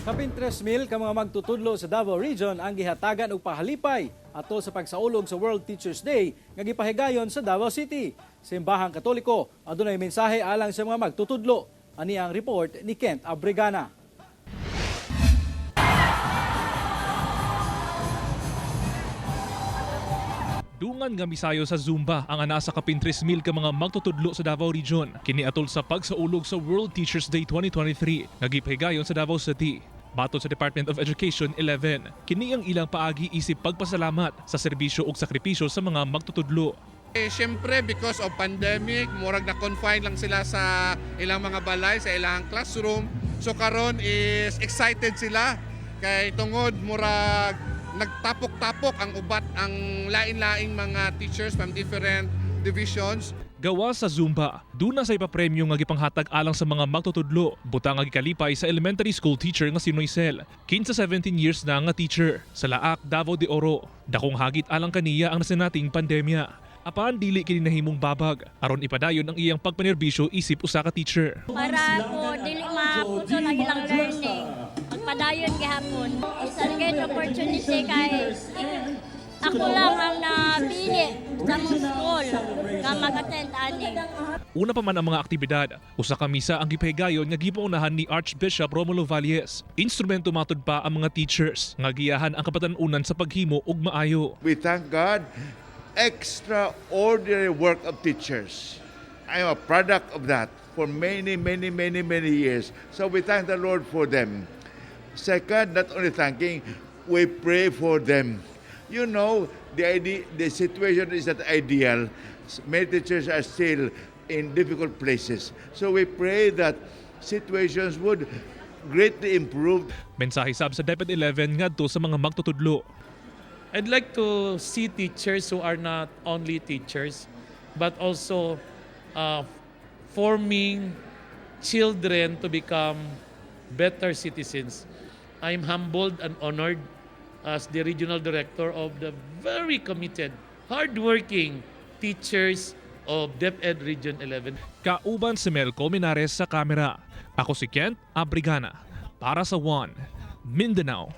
Kapin 3,000 ka mga magtutudlo sa Davao Region ang gihatagan og pahalipay ato sa pagsaulog sa World Teachers Day nga gipahigayon sa Davao City. Simbahang Katoliko adunay mensahe alang sa mga magtutudlo. Ani ang report ni Kent Abrigana. Dungan nga misayo sa Zumba ang ana sa kapin 3,000 ka mga magtutudlo sa Davao Region kini atol sa pagsaulog sa World Teachers Day 2023 nga gipahigayon sa Davao City. Baton sa Department of Education 11, kini ang ilang paagi isip pagpasalamat sa serbisyo ug sakripisyo sa mga magtutudlo. Siyempre, because of pandemic, murag na-confine lang sila sa ilang mga balay, sa ilang classroom. So karon is excited sila kay tungod murag nagtapok-tapok ang ubat ang lain-laing mga teachers from different divisions. Gawa sa Zumba, duna sa ipapremyo nga gipanghatag alang sa mga magtutudlo, butang nga gikalipay sa elementary school teacher nga si Noisel. 17 years na nga teacher sa Laak, Davao de Oro. Dakong hagit alang kaniya ang nasinating pandemya. Apan dili kini nahimong babag aron ipadayon ang iyang pagpanerbisyo isip usa ka teacher. Para po dili maputo ang ilang learning. Magpadayon gihapon. Isang good opportunity kay ako lang ang napili sa mong school nga mag-attend ani. Una pa man ang mga aktibidad, usa ka misa ang gipahigayon nga gipaunahan ni Archbishop Romulo Valles. Instrumento matud pa ang mga teachers nga giyahan ang kapatanunan sa paghimo ug maayo. We thank God, extraordinary work of teachers. I am a product of that for many years. So we thank the Lord for them. Second, not only thanking, we pray for them. You know, the situation is not ideal. Many teachers are still in difficult places. So we pray that situations would greatly improve. Mensahe sab sa Deped 11 ngadto sa mga magtutudlo. I'd like to see teachers who are not only teachers, but also forming children to become better citizens. I'm humbled and honored as the regional director of the very committed, hardworking teachers of DepEd Region 11. Kauban si Melco Minares sa kamera. Ako si Kent Abrigana para sa One Mindanao.